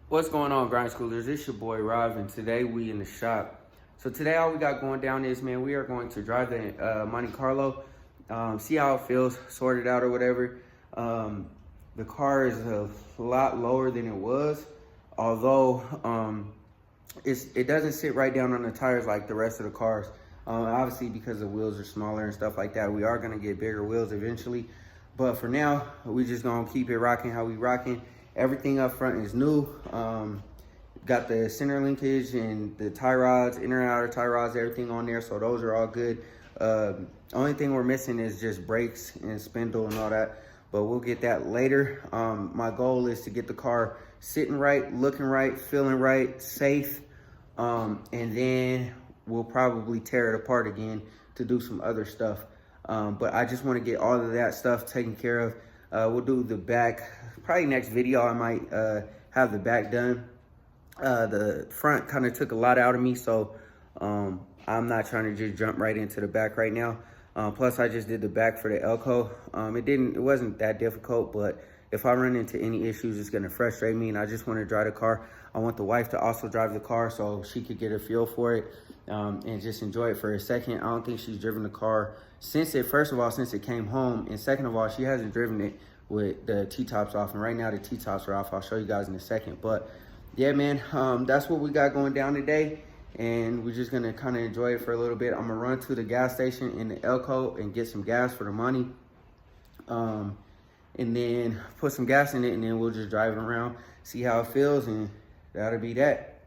What's going on, Grind Schoolers? It's your boy Rob, and today we in the shop. So today all we got going down is, man, we are going to drive the Monte Carlo, see how it feels, sort it out or whatever. The car is a lot lower than it was, although it doesn't sit right down on the tires like the rest of the cars. Obviously, because the wheels are smaller and stuff like that, we are gonna get bigger wheels eventually. But for now, we just gonna keep it rocking how we rocking. Everything up front is new. Got the center linkage and the tie rods, inner and outer tie rods, everything on there. So those are all good. Only thing we're missing is just brakes and spindle and all that. But we'll get that later. My goal is to get the car sitting right, looking right, feeling right, safe. And then we'll probably tear it apart again to do some other stuff. But I just want to get all of that stuff taken care of. We'll do the back. Probably next video I might have the back done. The front kind of took a lot out of me, so I'm not trying to just jump right into the back right now. Plus I just did the back for the Elko. It wasn't that difficult, but if I run into any issues, it's gonna frustrate me, and I just want to drive the car. I want the wife to also drive the car so she could get a feel for it and just enjoy it for a second. I don't think she's driven the car since it came home, and second of all, she hasn't driven it with the T-tops off, and right now the T-tops are off. I'll show you guys in a second. But yeah, man, that's what we got going down today, and we're just gonna kind of enjoy it for a little bit. I'm gonna run to the gas station in the Elko and get some gas for the money, and then put some gas in it, and then we'll just drive it around, see how it feels, and that'll be that.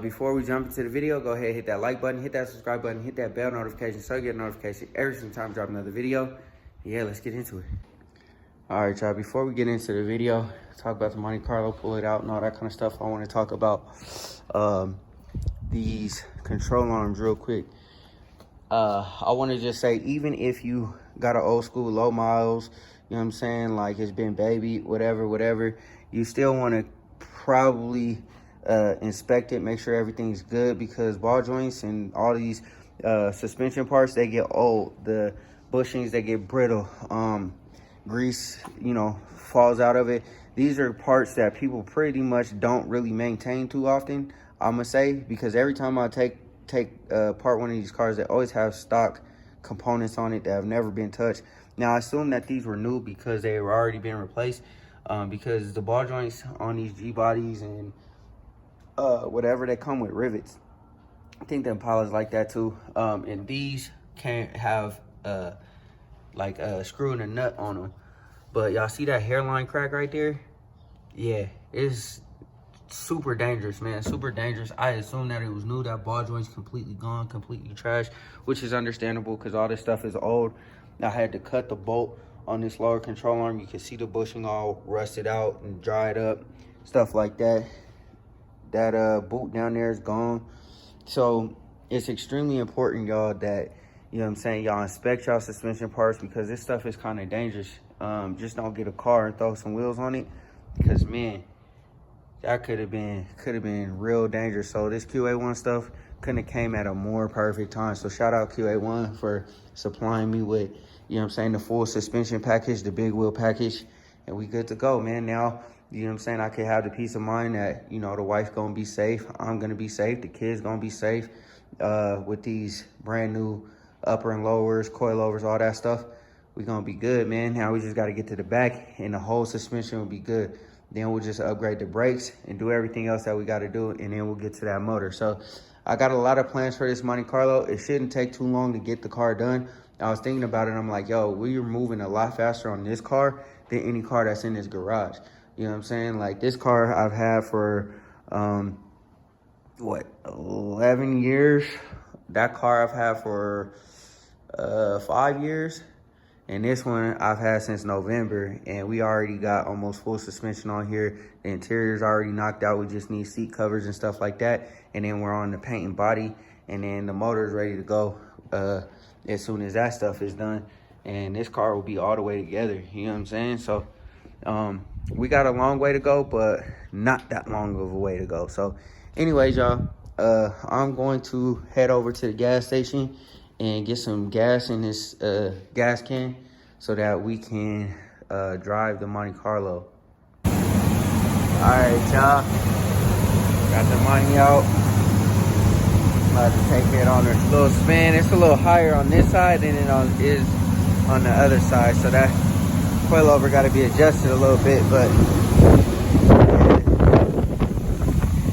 Before we jump into the video, go ahead, hit that like button, hit that subscribe button, hit that bell notification so you get a notification every single time I drop another video. Yeah, let's get into it. All right, y'all, before we get into the video, talk about the Monte Carlo, pull it out and all that kind of stuff, I want to talk about these control arms real quick. I want to just say, even if you got an old school low miles, you know what I'm saying, like it's been baby, whatever, you still want to probably inspect it, make sure everything's good, because ball joints and all these suspension parts, they get old. The bushings, they get brittle. Grease, you know, falls out of it. These are parts that people pretty much don't really maintain too often, I'm gonna say, because every time I take part one of these cars, they always have stock components on it that have never been touched. Now I assume that these were new because they were already being replaced, because the ball joints on these Gbodies and whatever, they come with rivets. I think the Impala's like that too, and these can't have like a screw and a nut on them. But y'all see that hairline crack right there? Yeah, it's super dangerous, man, super dangerous. I assume that it was new. That ball joint's completely gone, completely trashed, which is understandable because all this stuff is old. I had to cut the bolt on this lower control arm. You can see the bushing all rusted out and dried up, stuff like that. That boot down there is gone. So it's extremely important, y'all, that, you know what I'm saying, y'all inspect y'all suspension parts, because this stuff is kind of dangerous. Just don't get a car and throw some wheels on it, because man, that could have been real dangerous. So this QA1 stuff couldn't have came at a more perfect time. So shout out QA1 for supplying me with, you know what I'm saying, the full suspension package, the big wheel package, and we good to go, man. Now, you know what I'm saying, I can have the peace of mind that, you know, the wife's gonna be safe, I'm gonna be safe, the kids gonna be safe with these brand new upper and lowers, coilovers, all that stuff. We're gonna be good, man. Now we just gotta get to the back and the whole suspension will be good. Then we'll just upgrade the brakes and do everything else that we gotta do, and then we'll get to that motor. So I got a lot of plans for this Monte Carlo. It shouldn't take too long to get the car done. I was thinking about it, I'm like, yo, we're moving a lot faster on this car than any car that's in this garage. You know what I'm saying? Like, this car I've had for, 11 years? That car I've had for 5 years, and this one I've had since November, and we already got almost full suspension on here. The interior's already knocked out. We just need seat covers and stuff like that, and then we're on the paint and body, and then the motor's ready to go as soon as that stuff is done, and this car will be all the way together. You know what I'm saying? So we got a long way to go, but not that long of a way to go. So anyways, y'all, I'm going to head over to the gas station and get some gas in this gas can so that we can drive the Monte Carlo. Alright, y'all. Got the money out. About to take it on a little spin. It's a little higher on this side than it is on the other side. So that coilover got to be adjusted a little bit. But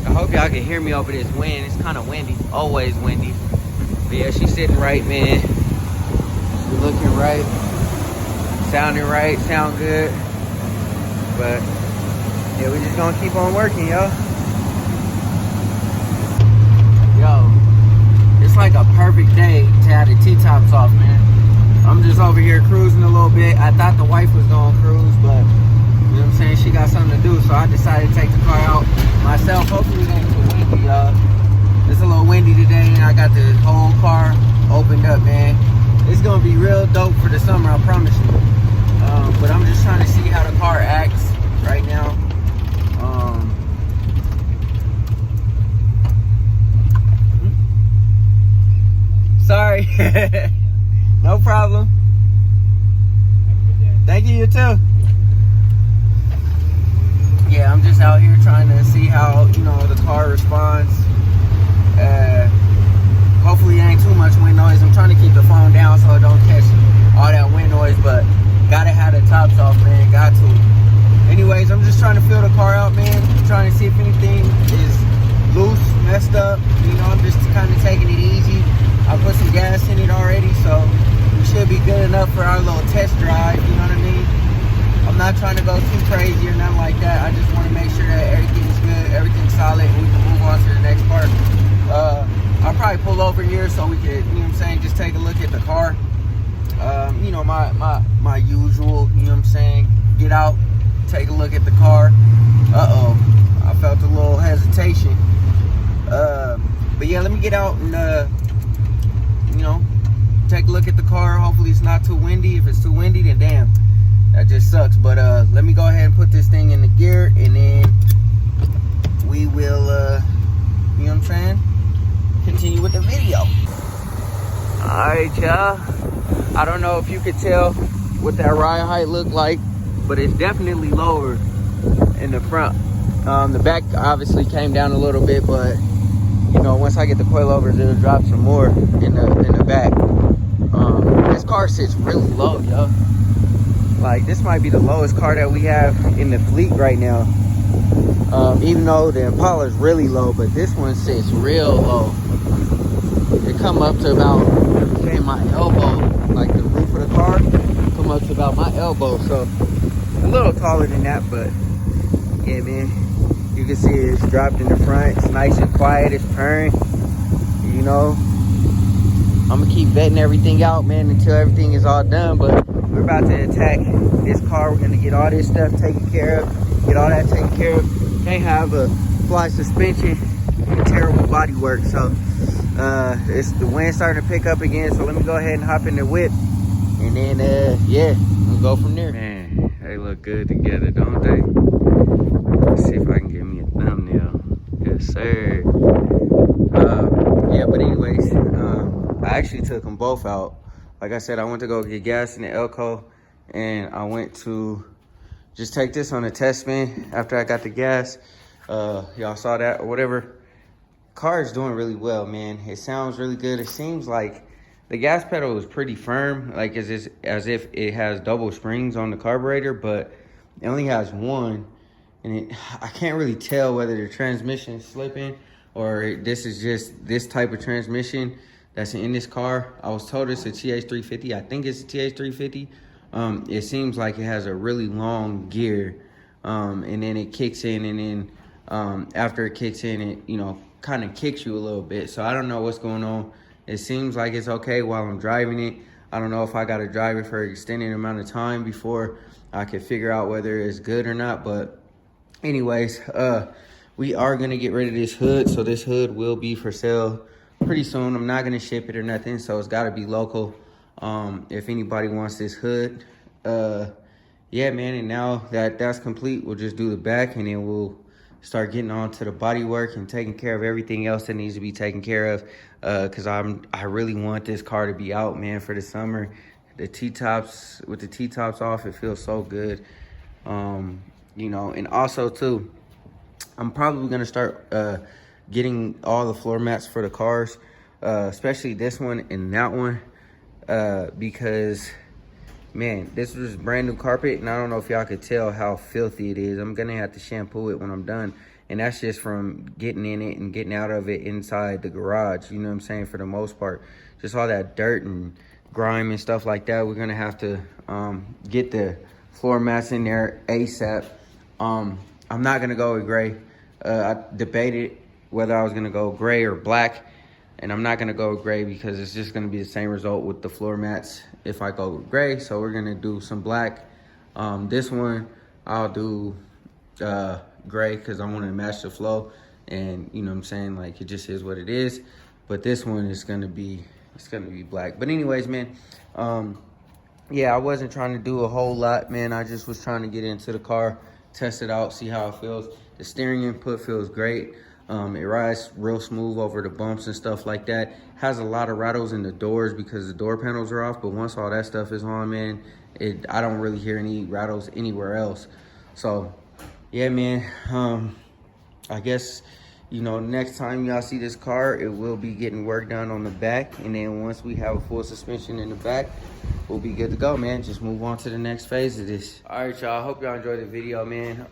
I hope y'all can hear me over this wind. It's kind of windy. Always windy. But yeah, she's sitting right, man. She's looking right. Sounding right. Sound good. But yeah, we just gonna keep on working, yo. It's like a perfect day to have the T-tops off, man. I'm just over here cruising a little bit. I thought the wife was gonna cruise, but you know what I'm saying, she got something to do, so I decided to take the car out myself. Hopefully it ain't too windy, y'all. It's a little windy today, and I got the whole car opened up, man. It's gonna be real dope for the summer, I promise you. But I'm just trying to see how the car acts right now. Sorry. No problem. Thank you, you too. Yeah, I'm just out here trying to see how, you know, the car responds. Hopefully it ain't too much wind noise. I'm trying to keep the phone down so it don't catch all that wind noise, but gotta have the tops off, man. Got to. Anyways, I'm just trying to feel the car out, man. I'm trying to see if anything is loose, messed up. You know, I'm just kind of taking it easy. I put some gas in it already, so we should be good enough for our little test drive, you know what I mean? I'm not trying to go too crazy or nothing like that. I just want to make sure that everything's good, everything's solid, and we can move on to the next part. I'll probably pull over here so we can, you know what I'm saying, just take a look at the car. You know, my usual, you know what I'm saying, get out, take a look at the car. Uh-oh, I felt a little hesitation. But yeah, let me get out and, you know, take a look at the car. Hopefully it's not too windy. If it's too windy, then damn, that just sucks. But let me go ahead and put this thing in the gear, and then we will, you know what I'm saying, continue with the video. Alright, y'all. I don't know if you could tell what that ride height looked like, but it's definitely lower in the front. The back obviously came down a little bit, but you know, once I get the coilovers, it'll drop some more in the back. This car sits really low, yo. Like, this might be the lowest car that we have in the fleet right now. Even though the Impala is really low, but this one sits real low. It come up to about, say, my elbow. Like the roof of the car come up to about my elbow. So a little taller than that, but yeah, man. You can see it's dropped in the front. It's nice and quiet. It's purring. You know, I'm gonna keep vetting everything out, man, until everything is all done. But we're about to attack this car. We're gonna get all this stuff taken care of. Get all that taken care of. Can't have a fly suspension and terrible body work. So it's the wind starting to pick up again. So let me go ahead and hop in the whip, and then yeah, we'll go from there. Man, they look good together, don't they? Let's see if I can get me a thumbnail. Yes, sir. Yeah, but anyways, I actually took them both out. Like I said, I went to go get gas in the Elko, and I went to just take this on a test spin after I got the gas. Y'all saw that or whatever. Car is doing really well, man. It sounds really good. It seems like the gas pedal is pretty firm, like as if it has double springs on the carburetor, but it only has one. And I can't really tell whether the transmission is slipping or this is just this type of transmission that's in this car. I was told it's a TH350. I think it's a TH350. It seems like it has a really long gear, and then it kicks in, and then after it kicks in, it, you know, kind of kicks you a little bit. So I don't know what's going on. It seems like it's okay while I'm driving it. I don't know if I got to drive it for an extended amount of time before I can figure out whether it's good or not, but anyways, we are gonna get rid of this hood, so this hood will be for sale pretty soon. I'm not gonna ship it or nothing, so it's gotta be local. If anybody wants this hood, yeah, man. And now that that's complete, we'll just do the back, and then we'll start getting on to the body work and taking care of everything else that needs to be taken care of. Cause I really want this car to be out, man, for the summer. The T-tops, with the T-tops off, it feels so good. You know, and also too, I'm probably gonna start getting all the floor mats for the cars, especially this one and that one, because man, this was brand new carpet, and I don't know if y'all could tell how filthy it is. I'm gonna have to shampoo it when I'm done, and that's just from getting in it and getting out of it inside the garage, you know what I'm saying, for the most part. Just all that dirt and grime and stuff like that. We're gonna have to get the floor mats in there ASAP. I'm not gonna go with gray. I debated whether I was gonna go gray or black, and I'm not gonna go with gray because it's just gonna be the same result with the floor mats if I go with gray. So we're gonna do some black. This one I'll do gray because I want to match the flow, and you know what I'm saying, like, it just is what it is. But this one is gonna be, it's gonna be black. But anyways, man, yeah, I wasn't trying to do a whole lot, man. I just was trying to get into the car, test it out, see how it feels. The steering input feels great. It rides real smooth over the bumps and stuff like that. Has a lot of rattles in the doors because the door panels are off, but once all that stuff is on, man, I don't really hear any rattles anywhere else. So yeah, man, I guess, you know, next time y'all see this car, it will be getting work done on the back, and then once we have a full suspension in the back, we'll be good to go, man. Just move on to the next phase of this. All right, y'all, I hope y'all enjoyed the video, man.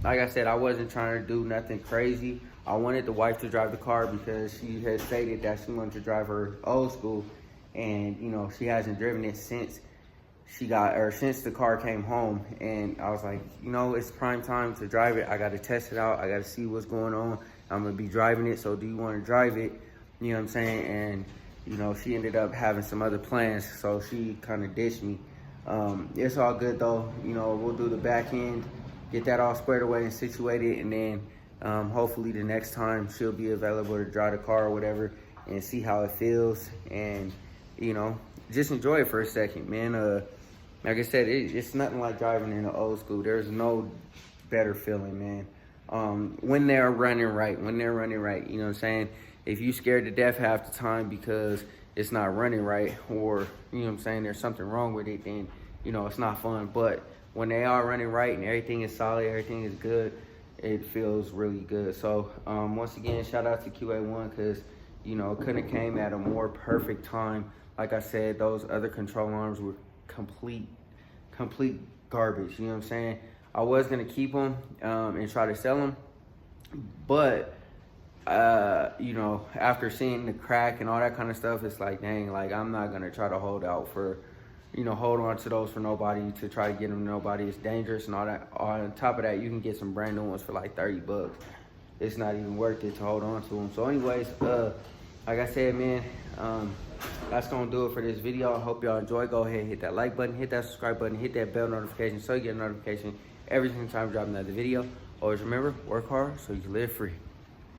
Like I said, I wasn't trying to do nothing crazy. I wanted the wife to drive the car because she had stated that she wanted to drive her old school, and you know, she hasn't driven it since since the car came home. And I was like, you know, it's prime time to drive it. I got to test it out. I got to see what's going on. I'm gonna be driving it, so do you want to drive it? You know what I'm saying? And you know, she ended up having some other plans, so she kind of ditched me. It's all good though. You know, we'll do the back end, get that all squared away and situated, and then hopefully the next time she'll be available to drive the car or whatever and see how it feels, and you know, just enjoy it for a second, man. Like I said, it's nothing like driving in an old school. There's no better feeling, man. When they're running right, you know what I'm saying? If you scared to death half the time because it's not running right, or, you know what I'm saying, there's something wrong with it, then, you know, it's not fun. But when they are running right and everything is solid, everything is good, it feels really good. So, once again, shout out to QA1 because, you know, it couldn't have came at a more perfect time. Like I said, those other control arms were complete garbage, you know what I'm saying? I was gonna keep them and try to sell them, but you know, after seeing the crack and all that kind of stuff, it's like, dang, like, I'm not gonna try to hold out for, you know, hold on to those for nobody, to try to get them to nobody. It's dangerous and all that. On top of that, you can get some brand new ones for like 30 bucks. It's not even worth it to hold on to them. So anyways, like I said, man, that's gonna do it for this video. I hope y'all enjoy. Go ahead, hit that like button, hit that subscribe button, hit that bell notification so you get a notification every single time I drop another video. Always remember, work hard so you can live free.